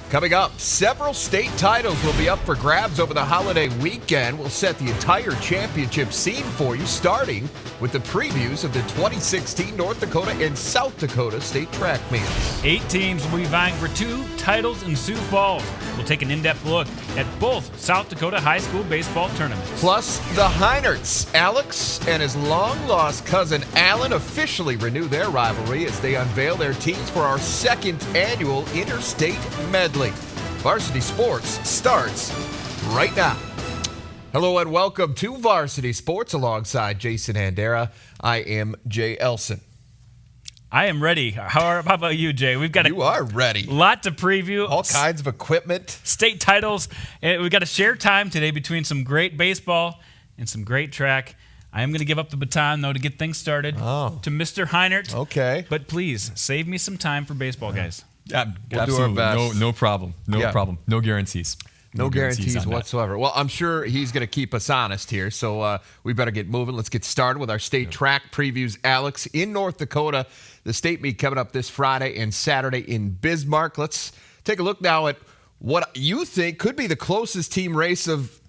Coming up, several state titles will be up for grabs over the holiday weekend. We'll set the entire championship scene for you, starting with the previews of the 2016 North Dakota and South Dakota state track meets. 8 teams will be vying for 2 titles in Sioux Falls. We'll take an in-depth look at both South Dakota high school baseball tournaments. Plus, the Heinerts, Alex and his long-lost cousin Alan, officially renew their rivalry as they unveil their teams for our 2nd annual Interstate medley. Varsity Sports starts right now. Hello and welcome to Varsity Sports alongside Jason Andera. I am Jay Elson. I am ready. How about you, Jay? You are ready. Lot to preview. All kinds of equipment. State titles. And we've got to share time today between some great baseball and some great track. I am going to give up the baton, though, to get things started to Mr. Heinert. Okay. But please, save me some time for baseball, guys. Yeah, we'll absolutely. do our best. No problem. No problem. No guarantees. No guarantees on whatsoever. that. Well, I'm sure he's going to keep us honest here, so we better get moving. Let's get started with our state track previews. Alex, in North Dakota, the state meet coming up this Friday and Saturday in Bismarck. Let's take a look now at what you think could be the closest team race of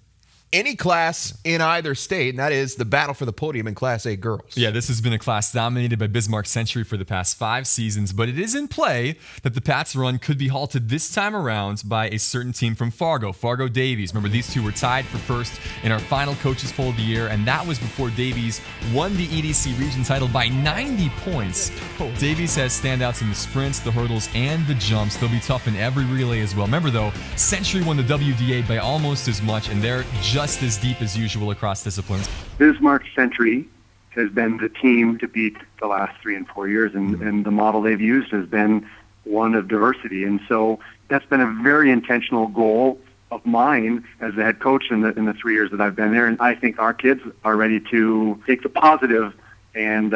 any class in either state, and that is the battle for the podium in Class A girls. Yeah, this has been a class dominated by Bismarck Century for the past 5 seasons, but it is in play that the Pats run could be halted this time around by a certain team from Fargo Davies. Remember, these two were tied for first in our final coaches poll of the year, and that was before Davies won the EDC region title by 90 points. Davies has standouts in the sprints, the hurdles, and the jumps. They'll be tough in every relay as well. Remember, though, Century won the WDA by almost as much, and they're just as deep as usual across disciplines. Bismarck Century has been the team to beat the last 3 and 4 years, and the model they've used has been one of diversity. And so that's been a very intentional goal of mine as the head coach in the 3 years that I've been there. And I think our kids are ready to take the positive and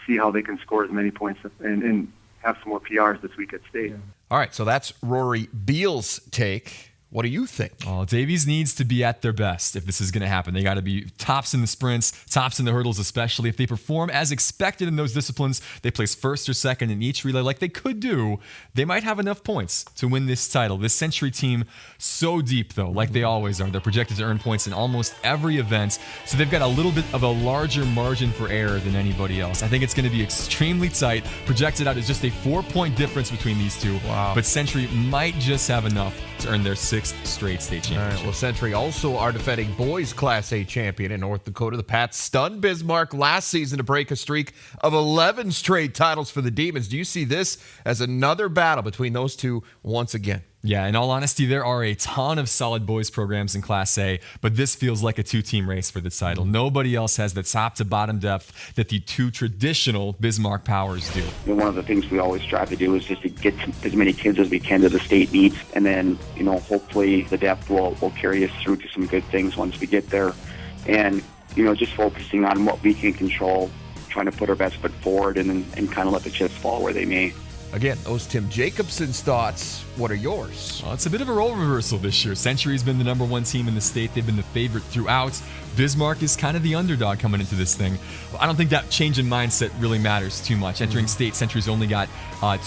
see how they can score as many points and have some more PRs this week at state. Yeah. All right, so that's Rory Beal's take. What do you think? Oh, Davies needs to be at their best if this is going to happen. They got to be tops in the sprints, tops in the hurdles especially. If they perform as expected in those disciplines, they place first or second in each relay like they could do, they might have enough points to win this title. This Century team, so deep though, like they always are. They're projected to earn points in almost every event, so they've got a little bit of a larger margin for error than anybody else. I think it's going to be extremely tight. Projected out as just a 4-point difference between these two. Wow. But Century might just have enough to earn their 6th straight state championship. All right, well, Century also are defending boys Class A champion in North Dakota. The Pats stunned Bismarck last season to break a streak of 11 straight titles for the Demons. Do you see this as another battle between those two once again? Yeah, in all honesty, there are a ton of solid boys programs in Class A, but this feels like a 2-team race for the title. Nobody else has the top-to-bottom depth that the 2 traditional Bismarck powers do. One of the things we always strive to do is just to get as many kids as we can to the state meets, and then, hopefully the depth will carry us through to some good things once we get there. And, just focusing on what we can control, trying to put our best foot forward and kind of let the chips fall where they may. Again, those Tim Jacobson's thoughts. What are yours? Well, it's a bit of a role reversal this year. Century's been the number 1 team in the state. They've been the favorite throughout. Bismarck is kind of the underdog coming into this thing. I don't think that change in mindset really matters too much. Entering state, Century's only got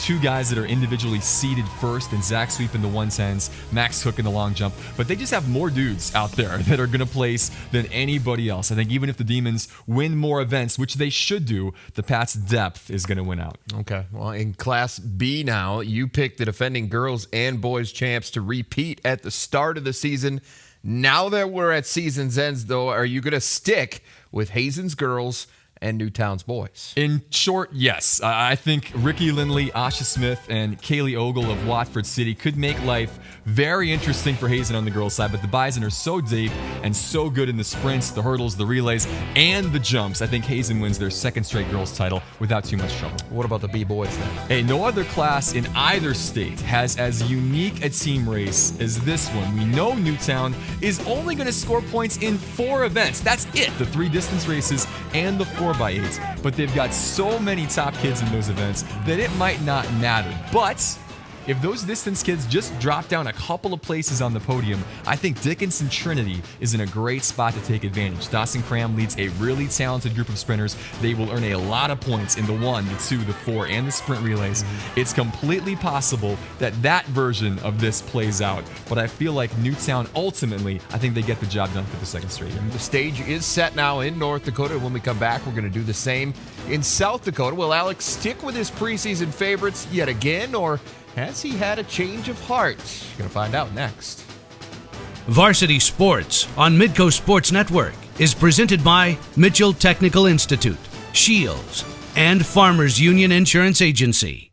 2 guys that are individually seeded first, and Zach Sweep in the 110s, Max Cook in the long jump. But they just have more dudes out there that are going to place than anybody else. I think even if the Demons win more events, which they should do, the Pats' depth is going to win out. Okay, well, in Class B now, you picked the defending girls and boys champs to repeat at the start of the season. Now that we're at season's ends, though, are you going to stick with Hazen's girls and Newtown's boys? In short, yes. I think Ricky Lindley, Asha Smith, and Kaylee Ogle of Watford City could make life very interesting for Hazen on the girls' side, but the Bison are so deep and so good in the sprints, the hurdles, the relays, and the jumps. I think Hazen wins their 2nd straight girls' title without too much trouble. What about the B-boys then? Hey, no other class in either state has as unique a team race as this one. We know Newtown is only going to score points in 4 events. That's it. The 3 distance races and the 4x8. But they've got so many top kids in those events that it might not matter. But if those distance kids just drop down a couple of places on the podium, I think Dickinson Trinity is in a great spot to take advantage. Dawson Cram leads a really talented group of sprinters. They will earn a lot of points in the 1, the 2, the 4, and the sprint relays. It's completely possible that version of this plays out, but I feel like Newtown ultimately, I think they get the job done for the second straight year. The stage is set now in North Dakota. When we come back, we're going to do the same in South Dakota. Will Alex stick with his preseason favorites yet again, or has he had a change of heart? You're going to find out next. Varsity Sports on Midco Sports Network is presented by Mitchell Technical Institute, Shields, and Farmers Union Insurance Agency.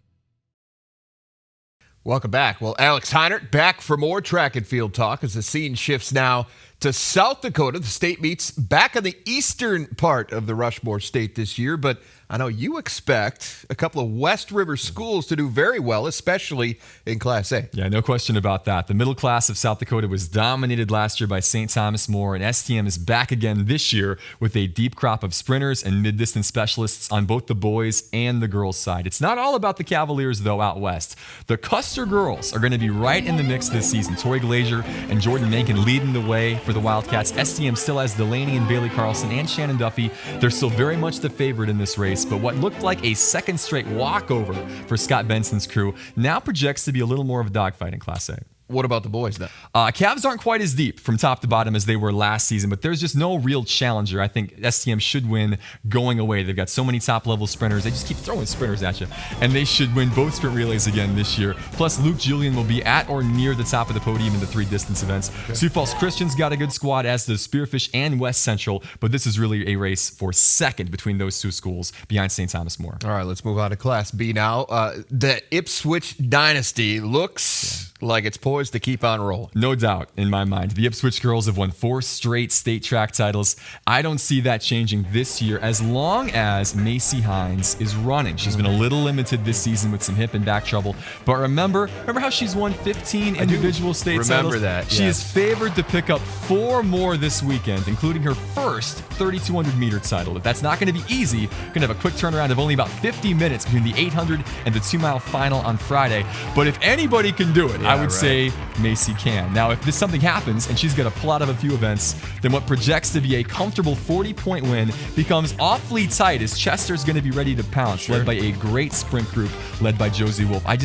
Welcome back. Well, Alex Heinert back for more track and field talk as the scene shifts now to South Dakota. The state meets back in the eastern part of the Rushmore State this year, but I know you expect a couple of West River schools to do very well, especially in Class A. Yeah, no question about that. The middle class of South Dakota was dominated last year by St. Thomas More, and STM is back again this year with a deep crop of sprinters and mid-distance specialists on both the boys and the girls side. It's not all about the Cavaliers, though, out west. The Custer girls are going to be right in the mix this season. Tori Glazier and Jordan Menken leading the way for the Wildcats. STM still has Delaney and Bailey Carlson and Shannon Duffy. They're still very much the favorite in this race, but what looked like a second straight walkover for Scott Benson's crew now projects to be a little more of a dogfight in Class A. What about the boys then? Cavs aren't quite as deep from top to bottom as they were last season, but there's just no real challenger. I think STM should win going away. They've got so many top-level sprinters. They just keep throwing sprinters at you, and they should win both sprint relays again this year. Plus, Luke Julian will be at or near the top of the podium in the 3 distance events. Okay. Sioux Falls Christian's got a good squad, as does Spearfish and West Central, but this is really a race for second between those 2 schools behind St. Thomas More. All right, let's move on to Class B now. The Ipswich dynasty looks like it's poised to keep on rolling. No doubt in my mind. The Ipswich girls have won 4 straight state track titles. I don't see that changing this year as long as Macy Hines is running. She's been a little limited this season with some hip and back trouble. But remember how she's won 15 individual state titles? Remember that. She is favored to pick up 4 more this weekend, including her first 3,200 meter title. That's not going to be easy. Going to have a quick turnaround of only about 50 minutes between the 800 and the 2-mile final on Friday. But if anybody can do it, I would say Macy can. Now, if this something happens and she's going to pull out of a few events, then what projects to be a comfortable 40-point win becomes awfully tight as Chester's going to be ready to pounce, led by a great sprint group led by Josie Wolf. I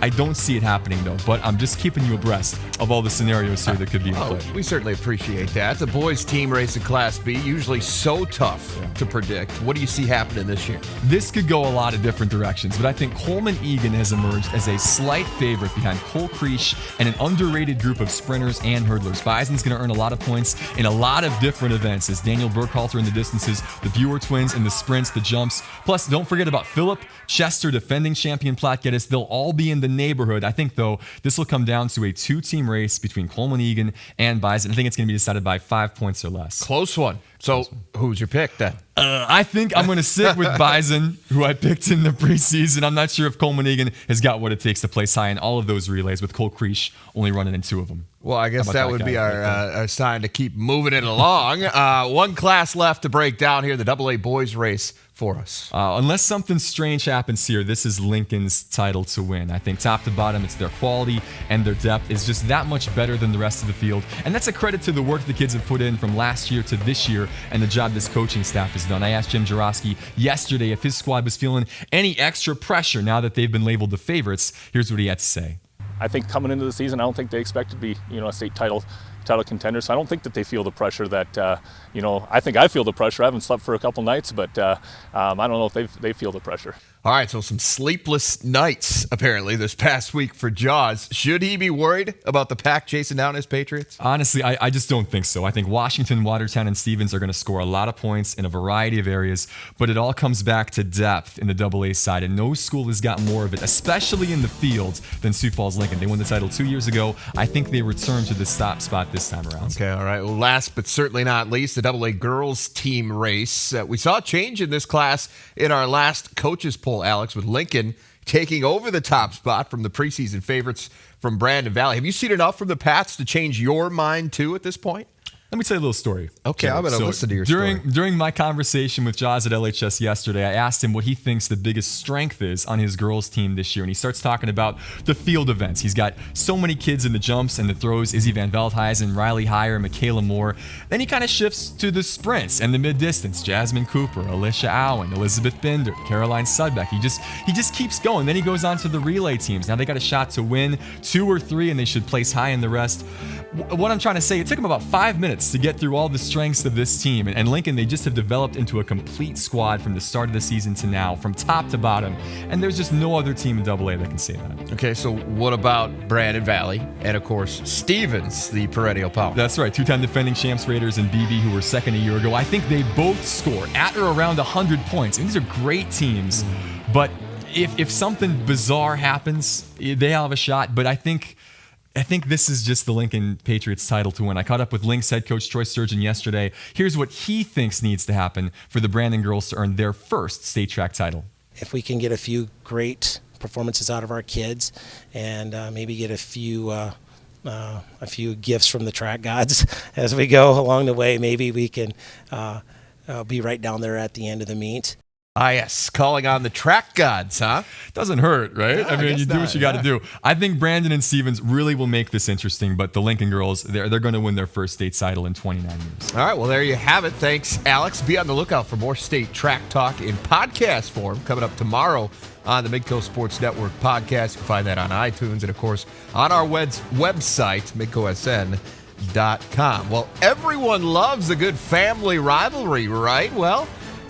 don't see it happening, though, but I'm just keeping you abreast of all the scenarios here that could be in play. We certainly appreciate that. The boys' team race in Class B, usually so tough to predict. What do you see happening this year? This could go a lot of different directions, but I think Coleman Egan has emerged as a slight favorite behind Cole Creech and an underrated group of sprinters and hurdlers. Bison's going to earn a lot of points in a lot of different events, as Daniel Burkhalter in the distances, the Buer twins in the sprints, the jumps. Plus, don't forget about Phillip, Chester, defending champion Platte Geddes. They'll all be in the neighborhood. I think, though, this will come down to a 2-team race between Coleman Egan and Bison. I think it's going to be decided by 5 points or less. Close one. So, who's your pick then? I think I'm going to stick with Bison, who I picked in the preseason. I'm not sure if Coleman Egan has got what it takes to place high in all of those relays, with Cole Creech only running in 2 of them. Well, I guess that would be our sign to keep moving it along. One class left to break down here, the AA boys race for us. Unless something strange happens here, this is Lincoln's title to win. I think top to bottom, it's their quality and their depth is just that much better than the rest of the field. And that's a credit to the work the kids have put in from last year to this year and the job this coaching staff has done. I asked Jim Jarosky yesterday if his squad was feeling any extra pressure now that they've been labeled the favorites. Here's what he had to say. I think coming into the season, I don't think they expected to be, a state title contender. So I don't think that they feel the pressure that, I think I feel the pressure. I haven't slept for a couple nights, but I don't know if they feel the pressure. All right, so some sleepless nights, apparently, this past week for Jaws. Should he be worried about the pack chasing down his Patriots? Honestly, I just don't think so. I think Washington, Watertown, and Stevens are going to score a lot of points in a variety of areas, but it all comes back to depth in the AA side, and no school has got more of it, especially in the field, than Sioux Falls Lincoln. They won the title 2 years ago. I think they return to the top spot this time around. Okay, all right. Well, last but certainly not least, the AA girls team race. We saw a change in this class in our last coaches poll, Alex, with Lincoln taking over the top spot from the preseason favorites from Brandon Valley. Have you seen enough from the Pats to change your mind too at this point? Let me tell you a little story. Okay, I'm going to listen to your story. During my conversation with Jaws at LHS yesterday, I asked him what he thinks the biggest strength is on his girls' team this year, and he starts talking about the field events. He's got so many kids in the jumps and the throws, Izzy Van Veldhuizen, Riley Heyer, Michaela Moore. Then he kind of shifts to the sprints and the mid-distance. Jasmine Cooper, Alicia Owen, Elizabeth Binder, Caroline Sudbeck. He just keeps going. Then he goes on to the relay teams. Now they got a shot to win 2 or 3, and they should place high in the rest. What I'm trying to say, it took him about 5 minutes to get through all the strengths of this team. And Lincoln, they just have developed into a complete squad from the start of the season to now, from top to bottom. And there's just no other team in AA that can say that. Okay, so what about Brandon Valley? And, of course, Stevens, the perennial power. That's right. 2-time defending champs Raiders and BV, who were second a year ago. I think they both score at or around 100 points. And these are great teams. But if something bizarre happens, they have a shot. But I think this is just the Lincoln Patriots title to win. I caught up with Lynx head coach Troy Sturgeon yesterday. Here's what he thinks needs to happen for the Brandon girls to earn their first state track title. If we can get a few great performances out of our kids and maybe get a few gifts from the track gods as we go along the way, maybe we can be right down there at the end of the meet. Yes, calling on the track gods, huh? Doesn't hurt, right? Yeah, I mean, you do what you got to do. I think Brandon and Stevens really will make this interesting, but the Lincoln girls, they're going to win their first state title in 29 years. All right, well, there you have it. Thanks, Alex. Be on the lookout for more state track talk in podcast form coming up tomorrow on the Midco Sports Network podcast. You can find that on iTunes and, of course, on our website, midcosn.com. Well, everyone loves a good family rivalry, right? Well,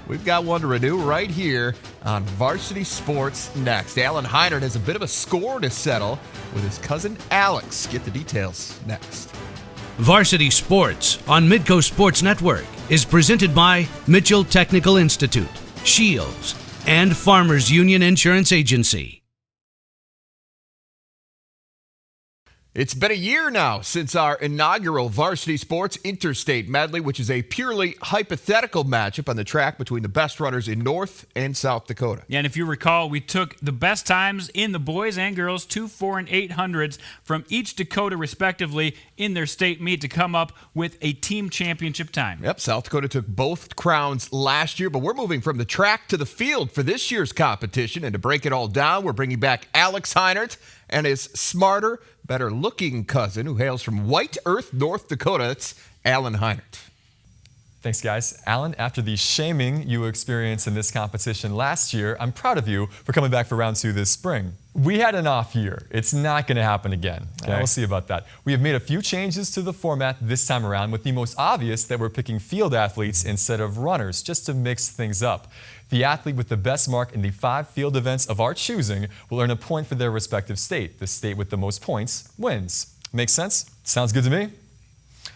we've got one to renew right here on Varsity Sports next. Alan Heinert has a bit of a score to settle with his cousin Alex. Get the details next. Varsity Sports on Midco Sports Network is presented by Mitchell Technical Institute, Shields, and Farmers Union Insurance Agency. It's been a year now since our inaugural Varsity Sports Interstate medley, which is a purely hypothetical matchup on the track between the best runners in North and South Dakota. Yeah, and if you recall, we took the best times in the boys and girls 2, 4, and 800s from each Dakota respectively in their state meet to come up with a team championship time. Yep, South Dakota took both crowns last year, but we're moving from the track to the field for this year's competition. And to break it all down, we're bringing back Alex Heinert and his smarter, better-looking cousin who hails from White Earth, North Dakota. It's Alan Heinert. Thanks, guys. Alan, after the shaming you experienced in this competition last year, I'm proud of you for coming back for round 2 this spring. We had an off year. It's not going to happen again. Okay. We'll see about that. We have made a few changes to the format this time around, with the most obvious that we're picking field athletes instead of runners, just to mix things up. The athlete with the best mark in the 5 field events of our choosing will earn a point for their respective state. The state with the most points wins. Makes sense? Sounds good to me?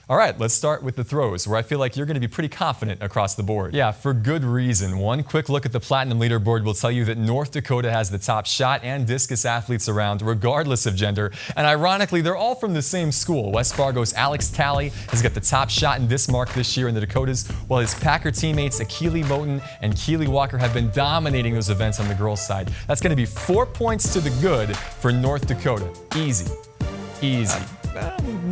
All right, let's start with the throws, where I feel like you're going to be pretty confident across the board. Yeah, for good reason. One quick look at the Platinum leaderboard will tell you that North Dakota has the top shot and discus athletes around, regardless of gender. And ironically, they're all from the same school. West Fargo's Alex Talley has got the top shot and disc mark this year in the Dakotas, while his Packer teammates Akili Moten and Keely Walker have been dominating those events on the girls' side. That's going to be 4 points to the good for North Dakota. Easy. Easy.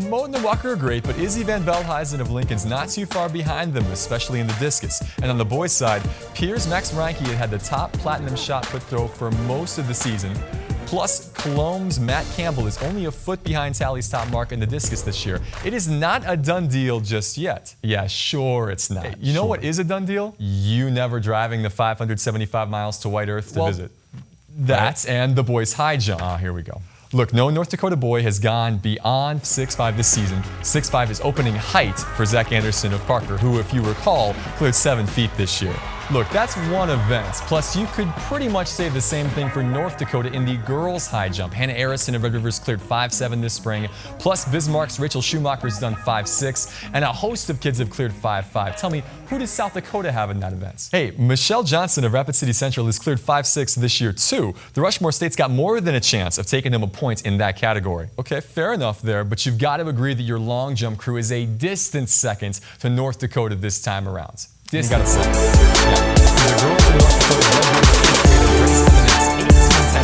Moten and Walker are great, but Izzy Van Veldhuizen of Lincoln's not too far behind them, especially in the discus. And on the boys' side, Piers Max Reinke had the top platinum shot put throw for most of the season. Plus, Cologne's Matt Campbell is only a foot behind Talley's top mark in the discus this year. It is not a done deal just yet. Yeah, sure it's not. Hey, you know what is a done deal? You never driving the 575 miles to White Earth to visit. That and the boys' high jump. Here we go. Look, no North Dakota boy has gone beyond 6'5" this season. 6'5" is opening height for Zach Anderson of Parker, who, if you recall, cleared 7 feet this year. Look, that's one event. Plus, you could pretty much say the same thing for North Dakota in the girls' high jump. Hannah Arison of Red Rivers cleared 5'7" this spring. Plus, Bismarck's Rachel Schumacher's done 5'6", and a host of kids have cleared 5'5". Tell me, who does South Dakota have in that event? Hey, Michelle Johnson of Rapid City Central has cleared 5'6" this year, too. The Rushmore State's got more than a chance of taking them a point in that category. Okay, fair enough there, but you've got to agree that your long jump crew is a distant second to North Dakota this time around. Distance. Yeah. The girls in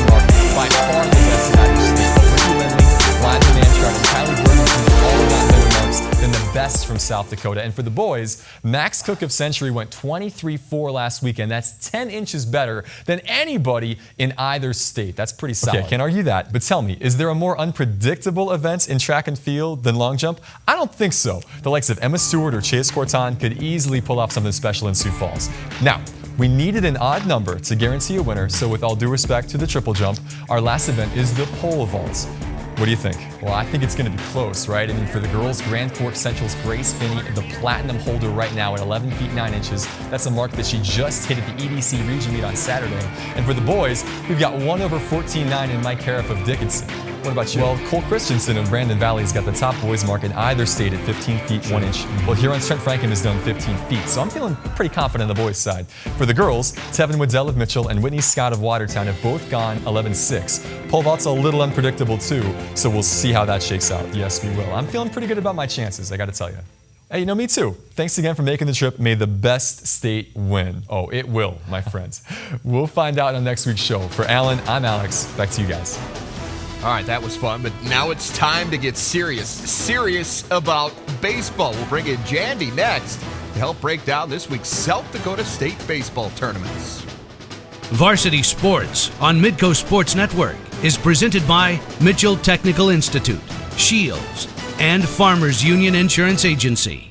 North Dakota by far the best in either state. Ricky Lindley, London Manchard, and Kylie Burton all got better marks than the best from South Dakota. And for the boys, Max Cook of Century went 23-4 last weekend. That's 10 inches better than anybody in either state. That's pretty solid. Okay, I can't argue that. But tell me, is there a more unpredictable event in track and field than long jump? I don't think so. The likes of Emma Stewart or Chase Corton could easily pull off something special in Sioux Falls. Now, we needed an odd number to guarantee a winner, so with all due respect to the triple jump, our last event is the pole vault. What do you think? Well, I think it's going to be close, right? I mean, for the girls, Grand Forks Central's Grace Finney, the platinum holder right now at 11 feet 9 inches. That's a mark that she just hit at the EDC region meet on Saturday. And for the boys, we've got 1 over 14.9 in Mike Harriff of Dickinson. What about you? Well, Cole Christensen of Brandon Valley's got the top boys mark in either state at 15 feet 1 inch. Well, Huron's Trent Franken has done 15 feet, so I'm feeling pretty confident on the boys' side. For the girls, Tevin Waddell of Mitchell and Whitney Scott of Watertown have both gone 11.6. Pole vault's a little unpredictable too, so we'll see how that shakes out. Yes, we will. I'm feeling pretty good about my chances, I gotta tell you. Hey, me too. Thanks again for making the trip. May the best state win. Oh, it will, my friends. We'll find out on next week's show. For Alan, I'm Alex. Back to you guys. All right, that was fun, but now it's time to get serious about baseball. We'll bring in Jandy next to help break down this week's South Dakota State baseball tournaments. Varsity Sports on Midco Sports Network is presented by Mitchell Technical Institute, Shields, and Farmers Union Insurance Agency.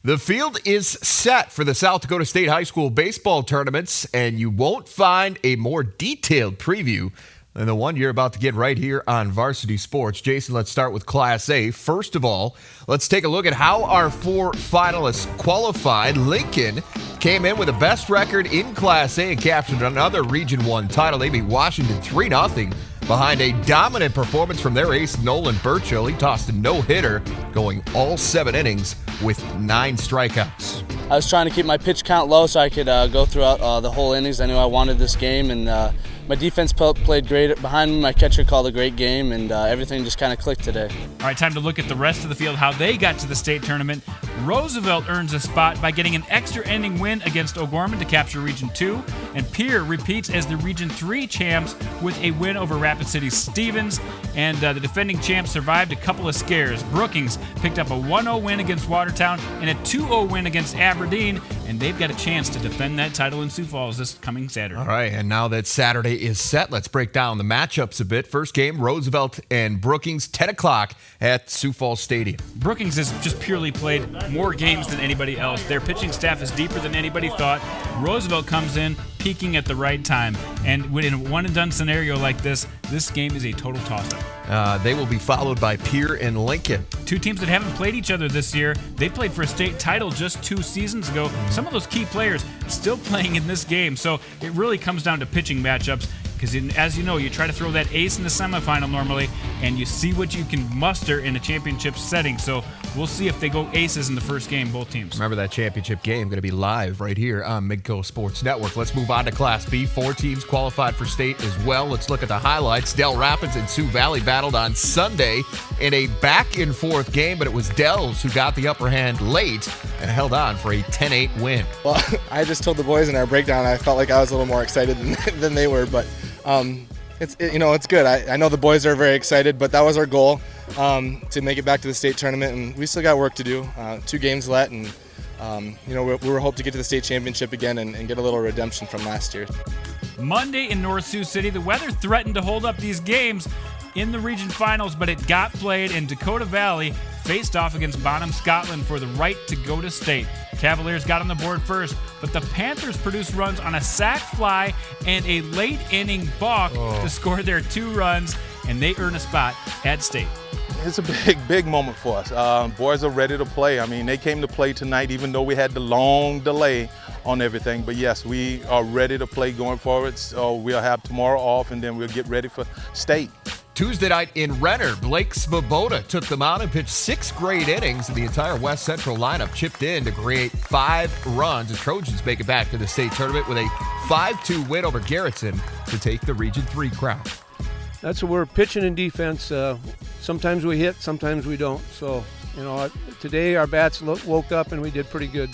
The field is set for the South Dakota State High School baseball tournaments, and you won't find a more detailed preview than the one you're about to get right here on Varsity Sports. Jason, let's start with Class A. First of all, let's take a look at how our 4 finalists qualified. Lincoln came in with the best record in Class A and captured another Region 1 title. They beat Washington 3-0 behind a dominant performance from their ace, Nolan Burchill. He tossed a no-hitter, going all 7 innings with 9 strikeouts. I was trying to keep my pitch count low so I could go throughout the whole innings. I knew I wanted this game, and my defense played great behind me. My catcher called a great game, and everything just kind of clicked today. All right, time to look at the rest of the field, how they got to the state tournament. Roosevelt earns a spot by getting an extra inning win against O'Gorman to capture Region 2, and Pierre repeats as the Region 3 champs with a win over Rapid City Stevens, and the defending champs survived a couple of scares. Brookings picked up a 1-0 win against Watertown and a 2-0 win against Aberdeen, and they've got a chance to defend that title in Sioux Falls this coming Saturday. All right, and now that Saturday is set, let's break down the matchups a bit. First game, Roosevelt and Brookings, 10 o'clock at Sioux Falls Stadium. Brookings has just purely played more games than anybody else. Their pitching staff is deeper than anybody thought. Roosevelt comes in peaking at the right time, and in a one-and-done scenario like this game is a total toss-up. They will be followed by Pierre and Lincoln. 2 teams that haven't played each other this year. They played for a state title just 2 seasons ago. Some of those key players still playing in this game, so it really comes down to pitching matchups. Because as you know, you try to throw that ace in the semifinal normally, and you see what you can muster in a championship setting. So we'll see if they go aces in the first game, both teams. Remember that championship game going to be live right here on Midco Sports Network. Let's move on to Class B. 4 teams qualified for state as well. Let's look at the highlights. Del Rapids and Sioux Valley battled on Sunday in a back-and-forth game, but it was Dells who got the upper hand late and held on for a 10-8 win. Well, I just told the boys in our breakdown I felt like I was a little more excited than they were, but it's good. I know the boys are very excited, but that was our goal, to make it back to the state tournament, and we still got work to do. 2 games left, and we were hoping to get to the state championship again and get a little redemption from last year. Monday in North Sioux City, the weather threatened to hold up these games in the region finals, but it got played, and Dakota Valley faced off against Bonham, Scotland for the right to go to state. Cavaliers got on the board first, but the Panthers produced runs on a sac fly and a late inning balk to score their 2 runs, and they earn a spot at state. It's a big moment for us. Boys are ready to play. I mean, they came to play tonight, even though we had the long delay on everything. But yes, we are ready to play going forward. So we'll have tomorrow off, and then we'll get ready for state. Tuesday night in Renner, Blake Svoboda took them out and pitched 6 great innings, and the entire West Central lineup chipped in to create 5 runs. The Trojans make it back to the state tournament with a 5-2 win over Garrettson to take the Region 3 crown. That's what we're pitching in defense. Sometimes we hit, sometimes we don't. So, today our bats woke up and we did pretty good,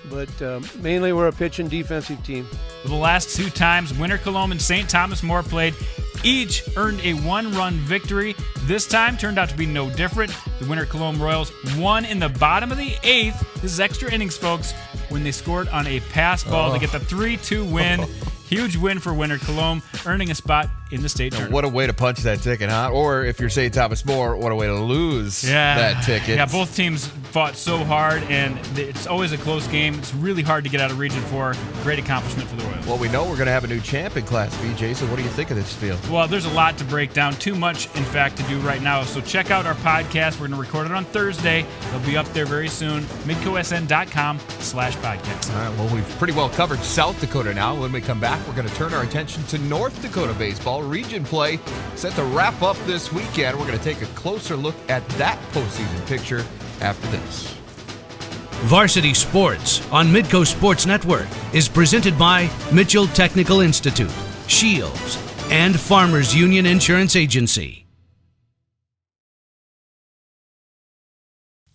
but mainly we're a pitching defensive team. For the last 2 times Winter Colome and St. Thomas More played, each earned a 1-run victory. This time turned out to be no different. The Winter Cologne Royals won in the bottom of the 8th. This is extra innings, folks, when they scored on a pass ball to get the 3-2 win. Huge win for Winter Cologne, earning a spot in the state tournament. What a way to punch that ticket, huh? Or if you're St. Thomas More, what a way to lose that ticket. Yeah, both teams fought so hard, and it's always a close game. It's really hard to get out of Region 4. Great accomplishment for the Royals. Well, we know we're going to have a new champ in Class B, Jason. What do you think of this field? Well, there's a lot to break down. Too much, in fact, to do right now. So check out our podcast. We're going to record it on Thursday. It'll be up there very soon. midcosn.com/podcast. All right, well, we've pretty well covered South Dakota now. When we come back, we're going to turn our attention to North Dakota baseball. Region play set to wrap up this weekend. We're going to take a closer look at that postseason picture after this. Varsity Sports on Midco Sports Network is presented by Mitchell Technical Institute, Shields, and Farmers Union Insurance Agency.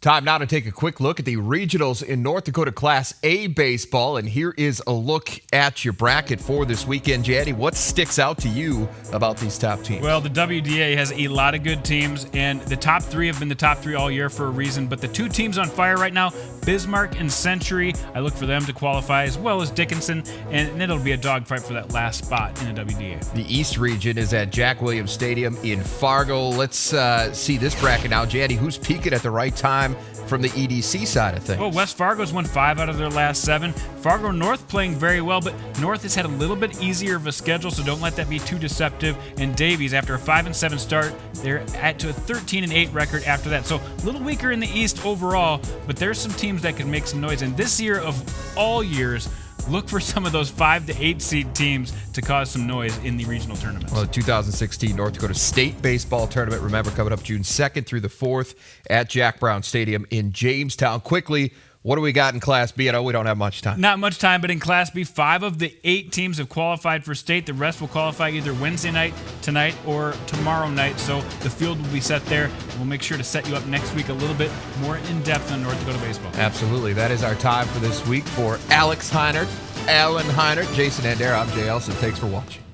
Time now to take a quick look at the regionals in North Dakota Class A baseball, and here is a look at your bracket for this weekend. Jaddy, what sticks out to you about these top teams? Well, the WDA has a lot of good teams, and the top 3 have been the top 3 all year for a reason, but the 2 teams on fire right now, Bismarck and Century, I look for them to qualify, as well as Dickinson, and it'll be a dogfight for that last spot in the WDA. The East region is at Jack Williams Stadium in Fargo. Let's see this bracket now. Jaddy, who's peaking at the right time from the EDC side of things? Well, West Fargo's won 5 out of their last 7. Fargo North playing very well, but North has had a little bit easier of a schedule, so don't let that be too deceptive. And Davies, after a 5-7 start, they're at to a 13-8 record after that. So a little weaker in the East overall, but there's some teams that can make some noise. And this year of all years, look for some of those 5 to 8 seed teams to cause some noise in the regional tournaments. Well, the 2016 North Dakota State Baseball Tournament, remember, coming up June 2nd through the 4th at Jack Brown Stadium in Jamestown. Quickly, what do we got in Class B? I know we don't have much time. Not much time, but in Class B, 5 of the 8 teams have qualified for state. The rest will qualify either Wednesday night, tonight, or tomorrow night. So the field will be set there. We'll make sure to set you up next week a little bit more in depth on North Dakota baseball. Absolutely. That is our time for this week. For Alex Heinert, Alan Heinert, Jason Andera, I'm Jay Elson. Thanks for watching.